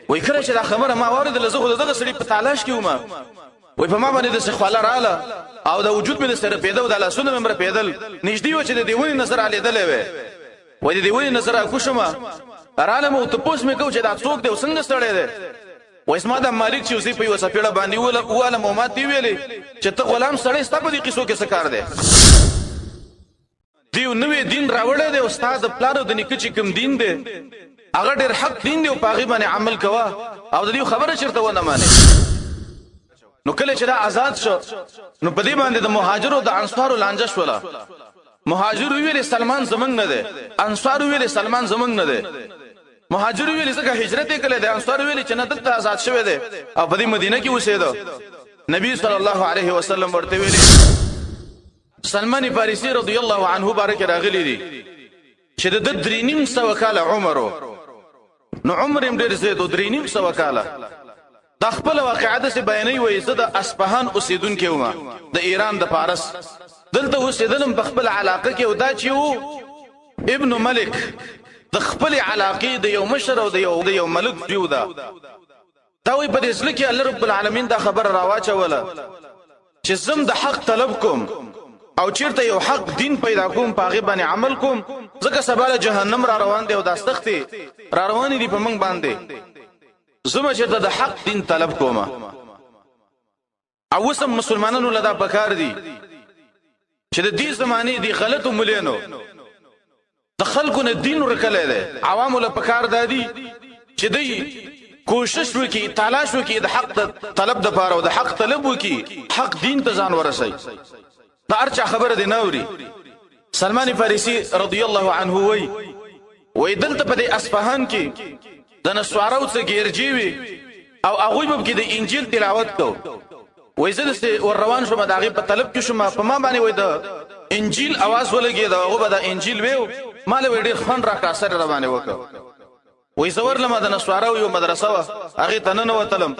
وای کړه چې دا خبره ما واردله زه خو دغه سړي په تلاش کې وم وای په ما باندې د سخواله رااله او د وجود مې سره پیدا او د لاسونو مې پیدل نږدې و چې د دیونی نظر علیدلې وې وای د دیونی نظر کوشمه رااله مو ته پوس مې کو چې دا څوک دی څنګه سړی دی وای اسما د مالک چې اوسې په یو سپېړه باندې وله مومات دی ویلې چې ته غلام سړی ستا په دې قصو کې څه کار دی دیو نوې دین راوړی دی استاد پلار د نیکه چې کوم دین دی هغه ډېر حق دین دی او په هغې باندې عمل کوه او د دې خبره چېرته ونه مانې نو کله چې دا آزاد شو نو په دې باندې د مهاجرو د انصارو لانجه شوله مهاجر ویلې سلمان زمونږ نه دی انصار ویلې سلمان زمونږ نه دی مهاجر ویلې ځکه هجرت یې کړی دی انصار ویلې چې نه دلته آزاد شوی دی او په دې مدینه کې اوسېده نبی صلی الله علیه وسلم ورته ویلې سلمان فارسی رضی الله عنه بارک راغلی دی چې د 3.5 کاله عمر نو عمر یې ډېر زیات 3.5 کاله د خپل واقعیت سره بیانوي وایي زه د اصفهان اوسیدونکی وم د ایران د فارس دلته اوسېدلم په خپل علاقه کې او دا چې و ابن ملک د خپل علاقې د یو مشر او د یو ملک جو دا وایي په دې ځل کې الله رب العالمین دا خبر راواچوله چې زم د حق طلب کوم او چیرته یو حق دین پیدا کوم په هغه باندې عمل کوم ځکه سبا له جهنم را روان دی او دا سختي را روان دي په موږ باندې زما چیرته د حق دین طلب کوم او وسم مسلمانانو لدا پکار دي چې د دې زمانه دي غلط مولینو د خلکو نه دین ورکلې ده عوامو له پکار دادي چې دوی کوشش وکي تلاش وکي د حق طلب د پاره او د حق طلب وکي حق دین ته ځان ورسي دا ارچا خبره دی نوري سلمان فارسی رضی الله عنه وی دلته په دې اصفهان کې د نسوارو څخه ګرځي او هغه په کې د انجیل تلاوت کو وای زه د ور روان شوم د هغه په طلب کې شوم په ما باندې وای د انجیل आवाज ولګي دا هغه به د انجیل ویو مال وی ډیر خان را کا سره روانه وکړه وای زور لمه د نسوارو یو مدرسه هغه تنن وتلم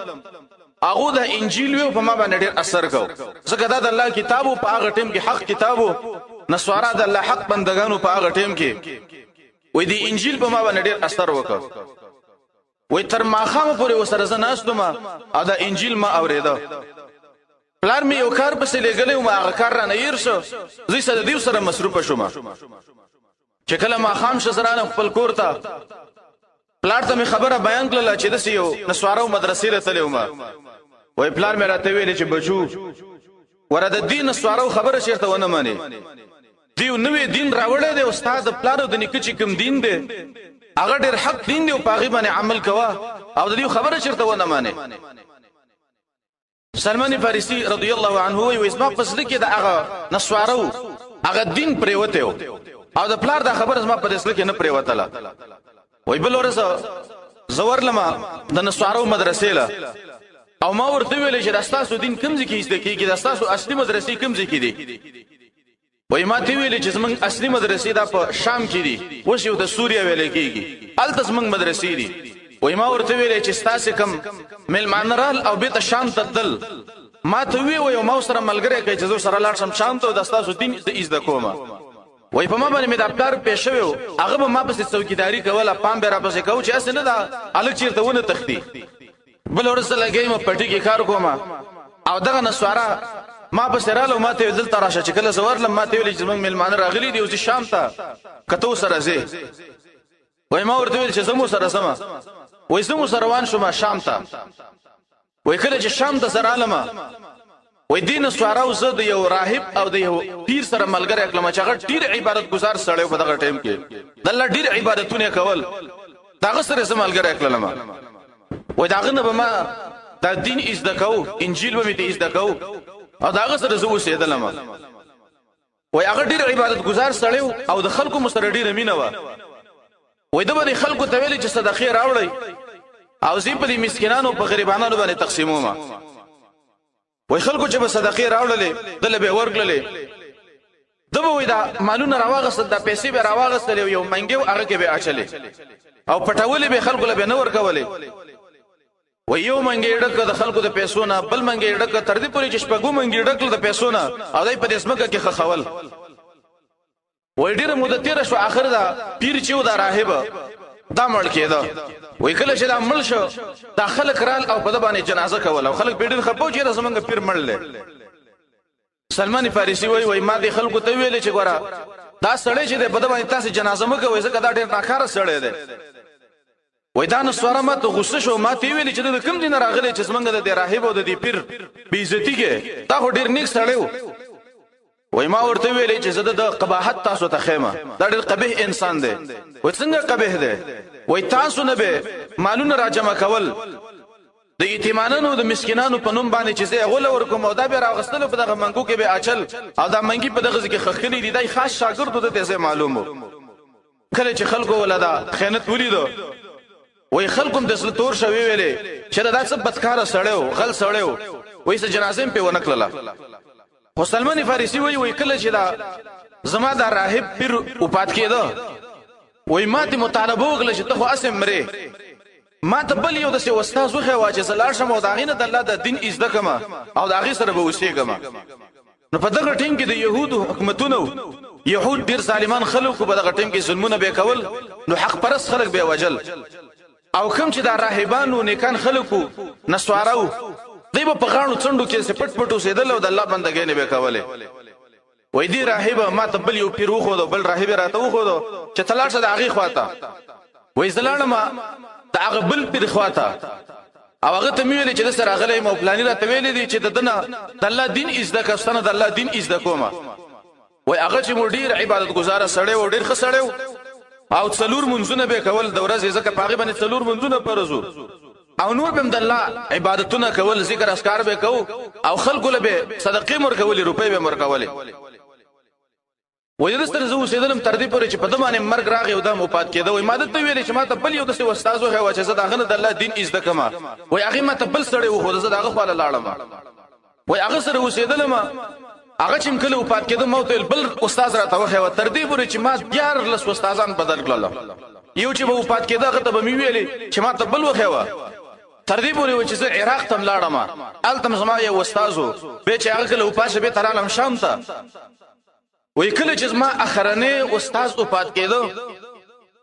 هغه د انجیل ویو په ما باندې ډیر اثر کو ځکه دا د الله کتابو په هغه ټیم کې حق کتابو نسوارا د الله حق بندگانو په هغه ټیم کې وای د انجیل په ما باندې ډیر اثر وکړ وای تر ماخامه پورې وسره زناستم او د انجیل ما اوریدا پلار می یو کار پسې لګلې او ما هغه کار را نه ير شو زه سره دیو سره مصروف شوم چې کله ما خام شزران خپل کور ته پلار ته می خبره بیان کړل چې د یو نسوارو مدرسې له تلوم وای پلار مې راته ویل چې بچو ورته دین نسوارو خبره چیرته ونه مانی دیو نوې دین راوړل دی استاد پلار د نیکه چې کوم دین دی هغه ډېر حق دین دی او پاغي باندې عمل کوا او د دې خبره چیرته ونه مانی سلمان فارسی رضی الله عنه وی اسما فضل کې د هغه نسوارو هغه دین پریوته او د پلار دا خبره اسما په دسل کې نه پریوتله وی بل ورسه زور لما د نسوارو مدرسې له او ما ورته ویل چې داستاسو دین کوم ځکه ایسته کېږي داستاسو اصلي مدرسې کوم ځکه دي وای ما ته ویل چې زمنګ اصلي مدرسې دا په شام کې دي اوس یو د سوریا ویل کېږي الته زمنګ مدرسې دي وای ما ورته ویل چې تاسو کوم ملمانرال او بیت شام ته دل ما ته وی ما سره ملګری کوي چې زه سره لاړ شم شام ته داستاسو دین د ایز د کومه وای په ما باندې مې د افکار پېښوي هغه به ما پسې څوکیداری کوله پام به را پسې کو چې اسنه دا الګ چیرته ونه تختی بل ورسره لګی ما پټی کې کار کوم او دغه نسوارا ما په سراله ما ته دل تراشه چې کله زور لم ما ته ویل چې موږ ملمان راغلي دي او چې شام ته کته سره زه وای ما ورته ویل چې زمو سره سم وای زمو سره روان شوم شام ته وای کله چې شام ته سره علمه وای دین سوارو زه د یو راهب او د یو پیر سره ملګری کلم چې هغه ډیر عبادت گزار سړی په دغه ټیم کې د الله ډیر عبادتونه کول داغه سره سم ملګری کلم وای داغه نه به ما دا دین از دکاو انجیل به می از دکاو او داغه سره زه اوسېدلم وای هغه ډیر عبادت گزار سړی او د خلکو مسره ډیر مینه و وای د باندې خلکو ته ویل چې صدقه راوړی او زی په دې مسکینانو په غریبانو باندې تقسیموم وای خلکو چې به صدقه راوړلې دله به ورکړلې دبه وای دا مالونه راواغست د پیسې به راواغست یو منګو هغه کې به اچلې او پټولې به خلکو له نه ورکولې و یو منګي ډک د خلکو د پیسو نه بل منګي ډک تر دې پورې چې شپږو منګي ډک د پیسو نه او دای په دې اسمکه کې خخول و ډیره مدته تیر شو اخر دا پیر چې و دا راهب دا مړ کېده وای کله چې دا مړ شو دا خلک رال او په د باندې جنازه کوله او خلک ډېر خپو چې زمونږ پیر مړل سلمان فارسی وای ما دي خلکو ته ویل چې ګوره دا سړی چې د په د باندې تاسو جنازه مکوئ ځکه دا ډېر ناکاره سړی دی وای دا نو سواره ما ته غصه شو ما ته ویل چې د کوم دین راغلی چې زمونږ د راهب او د دې پیر بې عزتي کې دا خو ډېر نیک سړی و وای ما ورته ویلې چې زده د قباحت تاسو ته خیمه دا ډېر قبیح انسان دی وای څنګه قبیح دی وای تاسو نه به مالونه را جمع کول د یتیمانو د مسکینانو په نوم باندې چې زه غول ورکوم او دا به راغستل په دغه منګو کې به اچل او دا منګي په دغه کې خخلی دی دای خاص شاګرد ته ته معلومو کله چې خلکو ولدا خیانت ولیدو وای خلکم د سلطور شوی ویلې چې دا څه بدکاره سړیو غل سړیو وای څه جنازه په ونکړه خو سلمان فارسی وای کله چې دا زما دا راهب پیر وپات کېده وای ماته مطالبه وکړه چې ته خو اسم مرې ما ته بل یو د څه استاد وخه واچې زلار شم او داغینه د الله د دین عزت کما او داغي سره به وسیګما نو په دغه ټیم کې د يهودو حکومتونو يهود ډیر ظالمان خلکو په دغه ټیم کې ظلمونه به کول نو حق پرس خلک به وجل او کوم چې دا راهبانو نیکان خلکو نسوارو دی په غاڼو څنډو کې سپټ پټو سیدل او د الله بندګۍ نه به کوله وای دی راهب ما ته بل یو پیر وخو دو بل راهب راته وخو دو چې تلاشه د هغه خواته وای زلانه ما د هغه بل پیر خواته او هغه ته ویل چې د سره غلې مو پلانې راته ویل دي چې دنه د الله دین عزت کستنه د الله دین عزت کومه وای هغه چې مډیر عبادت گزاره سړی و ډیر خسړیو او څلور منځونه به کول د ورځې ځکه پاغي باندې څلور منځونه پرزو او نور بهم د الله عبادتونه کول ذکر اسکار به کو او خلکو له به صدقې مر کولې روپې به مر کولې وې د ستر زو سیدلم تر دې پورې چې په دمانه مرګ راغی او د مپات کېده وې ماده ته ویلې چې ما ته بل یو د څه استاد وه چې زه داغه د الله دین عزت کما وې هغه ما ته بل سړی وخو زه داغه خپل لاړم وې هغه سره وسیدلم هغه چې کله وپات کېده مو ته بل استاد راته وخه تر دې پورې چې ما 11 استادان بدل کړل یو چې وپات کېده هغه ته به می ویلې چې ما ته بل وخه تر دې پورې چې زه عراق تم لاړم التم زما یو استادو به چې هغه له پاسه به ترالم شام ته وای کله چې ما اخرنه استاد او پات کېدو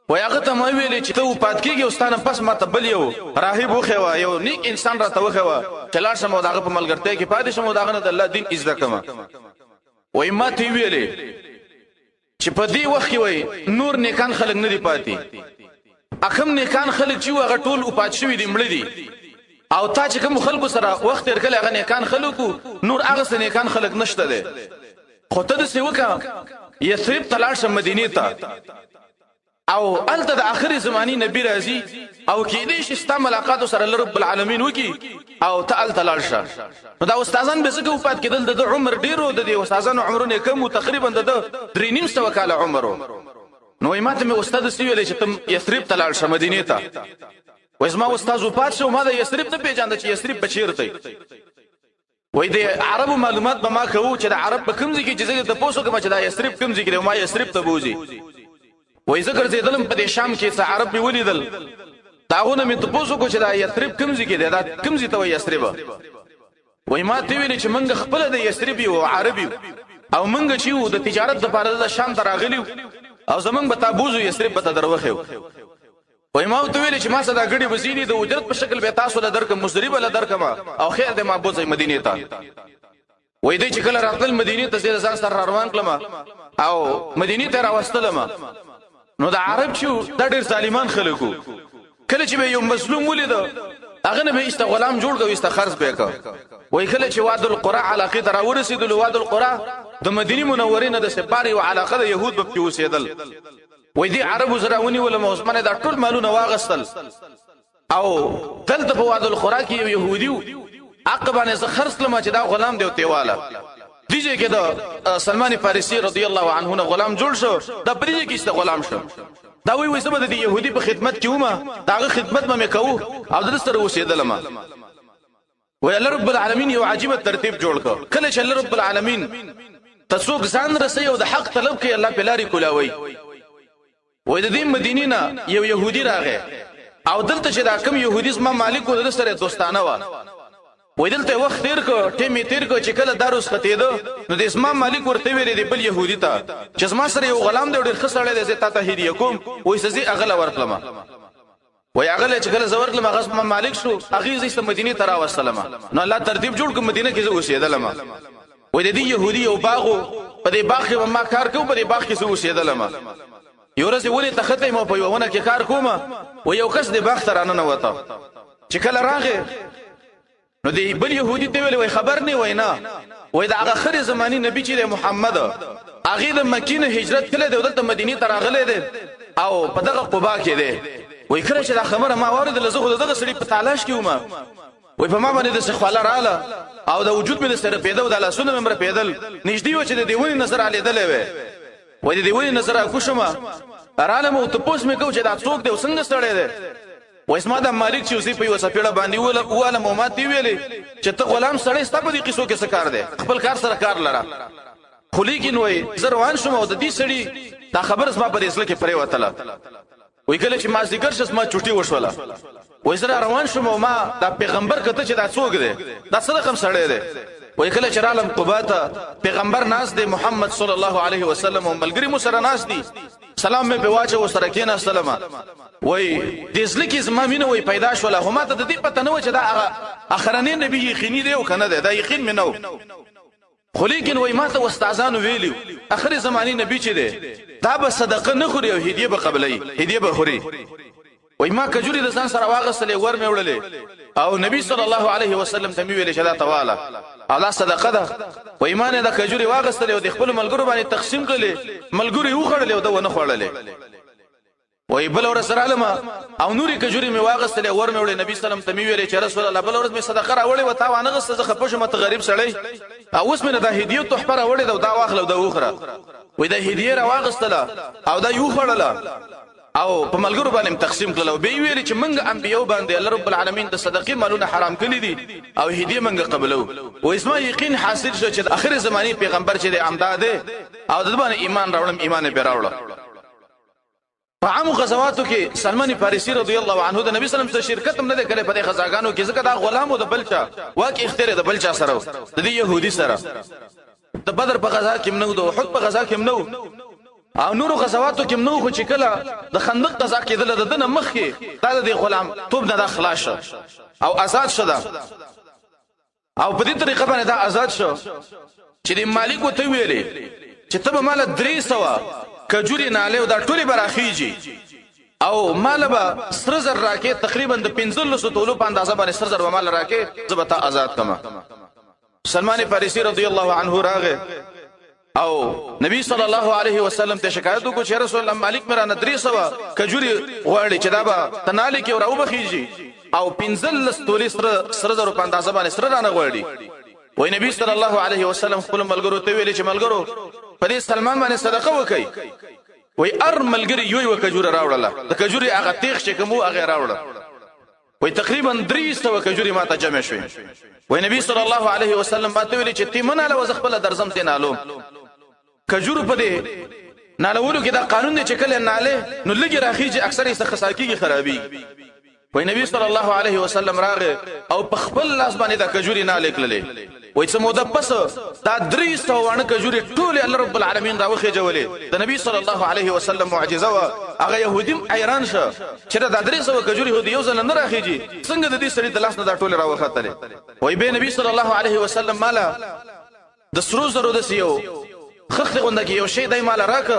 وای هغه ته مې ویلې چې ته او پات کېږي استاد پس ما ته بل یو راهب وخوا یو نیک انسان راته وخوا چلار شمو داغه په ملګرتیا کې پاتې شمو داغه د الله دین عزت کما وای ما ته ویلې چې په دې وخت کې وای نور نیکان خلک نه دی پاتې اخم نیکان خلک چې هغه ټول او پات شوی دي مړ دي او تا چې کوم خلکو سره وخت ورکل هغه نیکان خلکو نور هغه سره نیکان خلک نشته دي خو ته د سیوکا یثرب تلاش مدینه ته او الته د اخر زمانی نبی راځي او کې دې شستا ملاقات سره رب العالمین وکي او ته تلاش نو دا استادان به څنګه وفات کېدل د عمر ډیرو د استادانو عمرونه کم تقریبا د 3.5 کاله عمرو نو ماته مې استاد سیویل چې تم یثرب تلاش مدینه ته واسما استاد وفات شو ما د یثرب ته پیژاند چې یثرب بچیرته وای د عربو معلومات به ما کوو چې د عرب په کوم ځای کې چې د پوسو کوم چې د یثرب کوم ځای کې ما یثرب ته بوزي وای ذکر زیدلم په شام کې څه عرب به ولیدل داغونه مې ته پوسو کو چې د یثرب کوم ځای کې دا کوم ځای ته یثرب وای ما ته ویل چې منګ خپل د یثرب او عربي او منګ چې د تجارت لپاره د شام ته راغلی او زمنګ به تابوزو یثرب ته دروخه وای ما ته ویل چې ما صدا غړي وزیدي د اجرت په شکل به تاسو له درکم مصریبه له درکم او خیر د ما بوځي مدینه ته وای دې چې کله راتل مدینه ته زیر ځان سره روان کلم او مدینه ته راوستلم نو د عرب چې د ډېر ظالمان خلکو کله چې به یو مظلوم ولید هغه نه به است غلام جوړ کوي است خرڅ به کا وای کله چې واد القرى علاقه تر ورسېدل واد القرى د مدینه منورې نه د سپاری او علاقه د يهود په پیوسېدل وای دي عربو زرا ونی ول موسمنه دا ټول مالونه واغستل او دلته په واد القرى کې یو يهوديو عقبانه ز خرڅ لما چې دا غلام دی تیواله دیږي کې دا سلمان فارسی رضی الله عنه غلام جوړ شو دا پریږي کې است غلام شو دا وی سبب د يهودي په خدمت کې ومه داغه خدمت مې کوو او د سره وسیدلم وی الله رب العالمین یو عجیب ترتیب جوړ کړ کله چې الله رب العالمین تسوق ځان رسي او د حق طلب کوي الله په لاري کولاوي وای د دې مدینې نه یو يهودي راغی او دلته چې دا کوم يهودي زما مالک و د سره دوستانه و وای دلته وخت تیر کو ټیمې تیر کو چې کله داروس ختیدو نو د اسماعیل مالک ورته ویلې دی بل يهودي ته چې زما سره یو غلام دی ډېر خسړې دی زه تا ته هدیه کوم وای سزي اغله ورکلم وای اغله چې کله زور کلم هغه اسماعیل مالک شو هغه زې مدینه ته را وسلم نو الله ترتیب جوړ کو مدینه کې زه اوسېدلم وای د دې يهودي او باغو په دې باغ کې ما کار کوم په دې باغ کې زه اوسېدلم یو ورځ ولې تخته ما په یوونه کې کار کوم و یو کس د باغ ته رانه وته چې کله راغی نو دی بل يهودي ته ویل وای خبر نه وینا وای دا هغه خیر زماني نبی چې محمد هغه د مکې نه هجرت کړي د دلته مدینه ته راغلی دی او په دغه قباء کې دی وای کله چې دا خبره ما ورده لزغه دغه سړي په تلاش کې ومه وای په ما باندې د سخواله رااله او د وجود مې سره پیدا او د لاسونو مې پیدل نږدې و چې د دیونی نظر علی دلې وای د دیونی نظر کوشمه رااله مو ته پوس مې کو چې دا څوک دی څنګه سړی دی و اسما د مالک چې اوسې په یو سپېړه باندې واله مومات دی ویلې چې ته غلام سړی ستا په دې قصو کې څه کار دی خپل کار سره کار لره خو لیکن وای زروان شوم او د دې سړي دا خبر اسما په اسلام کې پرې وتله وای کله چې ما ذکر شس ما چټي وشوله وای زه روان شوم او ما دا پیغمبر کته چې دا څوک دی دا څه رقم سړی دی وای کله چې عالم قباء ته پیغمبر ناس دی محمد صلی الله علیه وسلم او ملګری مو سره ناس دی سلام مې په واچو سره کې نه سلام وای د اسلام کې زما مینه وای پیدا شوله هم ته د دې پته نه و چې دا اخرنی نبی یقیني دی او کنه دی دا یقین مې نو خو لیکن وای ما ته استادانو ویلو اخر زمانی نبی چې دی دا به صدقه نه خوري او هدیه به قبلای هدیه به خوري وای ما کجوري د ځان سره واغسلې ور مې وړلې او نبی صلی الله علیه وسلم ته ویل چې دا تواله الله صدقه ده و ایمان د کجوري واغسلې او د خپل ملګرو باندې تقسیم کړي ملګری وخړلې او دا ونه خړلې وای بل ور سره علم او نوري کجوري می واغسلې ور مې وړلې نبی سلام ته ویل چې رسول الله بل ورځ می صدقه راوړې و تا وانه غسه زه خپه شم ته غریب سړی او اوس مې د هدیه تحفه راوړې دا واخلو دا وخره وای دا هدیه را واغستله او دا یو خړله او په ملګرو باندې تقسیم کړل او به ویل چې منګ انبيو باندې الله رب العالمین د صدقې مالونه حرام کړی دي او هدیه منګ قبلو او اسما یقین حاصل شو چې اخر زمانی پیغمبر چې د امداد او د باندې ایمان راوړم ایمان به راوړم په عام غزواتو کې سلمان فارسی رضی الله عنه د نبی صلی الله علیه وسلم شرکت هم نه کړي په غزاګانو کې ځکه دا غلامو د بلچا واکه اختیار د بلچا سره د دې يهودي سره د بدر په غزا کې نو د احد په غزا کې نو او نورو غزواتو کې نو خو چې کله د خندق غزا کې د دنه مخ کې دا د غلام توپ نه د خلاص او آزاد شده او په دې طریقه باندې دا آزاد شو چې د مالک وته ویلې چې ته مال 300 کجوري ناله او دا ټولي براخيږي او مال به سر زر راکې تقریبا د 1500 تولو په اندازه باندې سر زر مال راکې زبتا آزاد کما سلمان فارسی رضی الله عنه راغه او نبی صلی الله علیه وسلم ته شکایت وکړ چې رسول الله مالک میرا نه 300 کجوري غواړي چې دا به تناله کې او بخیږي او 15 تولي سر زر په اندازه باندې سر رانه غواړي وای نبی صلی الله علیه وسلم خپل ملګرو ته ویلي چې ملګرو په دې سلمان باندې صدقه وکړي وای ار ملګری یو کجوره راوړله د کجوري هغه تیغ چې کوم هغه راوړله وای تقریبا 300 کجوري ماته جمع شوې وای نبی صلی الله علیه وسلم ماته ویلي چې تیمنه له وزخپل درزم تنالو کجورو په دې نالولو کې دا قانون دی چې کله ناله نو لګي راخیږي اکثر یې خساکیږي خرابي وای نبی صلی الله علیه وسلم راغه او په خپل لاس باندې دا کجوري ناله کړلې وای څه موده پس دا 300 وانه کجوري ټول الله رب العالمین راوخه جوړلې د نبی صلی الله علیه وسلم معجزه وا هغه يهودي حیران شو چې دا 300 کجوري هو دی یو ځل نه راخیږي څنګه د دې سړي د لاس نه دا ټول راوخه تلې وای به نبی صلی الله علیه وسلم مالا د سرو زرو د سیو خخت غونډه کې یو شی دای مال راکه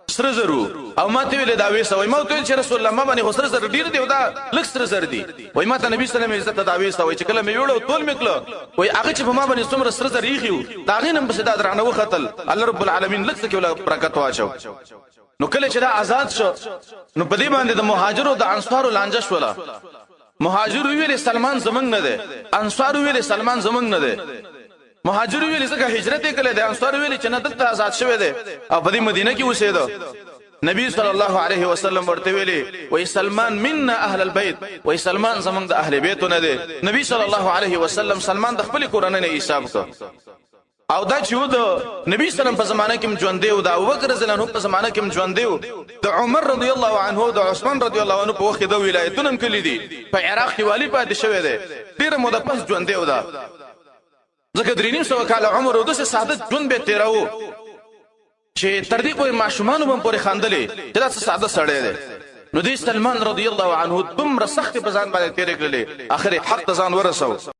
سر زرو او ما ته ویل دا وېسه وای ما ته چې رسول الله ما باندې سر زر ډیر دی دا لک سر زر دی وای ما ته نبی صلی الله علیه وسلم عزت دا وېسه وای چې کله مې وړو تول میکلو وای هغه چې په ما باندې څومره سر زر یخیو دا غینم په صدا درانه وختل الله رب العالمین لک څه ولا برکت واچو نو کله چې دا آزاد شو نو په دې باندې د مهاجرو د انصارو لانجه شولا مهاجر ویل سلمان زمنګ نه ده انصار ویل سلمان زمنګ نه ده مهاجر ویل څنګه هجرت کړي دي انصار ویل چې نه دلته آزاد شوه دي او په دې مدینه کې اوسېده نبی صلی الله علیه وسلم ورته ویلي وای سلمان منا اهل البيت وای سلمان زمنګ د اهل بیت نه دي نبی صلی الله علیه وسلم سلمان د خپل کورنۍ نه حساب کو او دا چې و د نبی سلام په زمانه کې ژوند دی او د ابوبکر رضی الله عنه په زمانه کې ژوند دی د عمر رضی الله عنه د عثمان رضی الله عنه په وخت د ولایتونو کلی دي په عراق کې والی پاتې شوی دی ډیره موده پس ژوند دی او دا ځکه درې نیم سوه کاله عمر او داسې ساده ژوند به تیراو چې تر دې پورې ماشومان هم پورې خاندلې چې دا څه ساده سړی دی نو دې سلمان رضی الله عنه دومره سخت په ځان باندې تیرې کړلې اخر حق ته ځان ورسو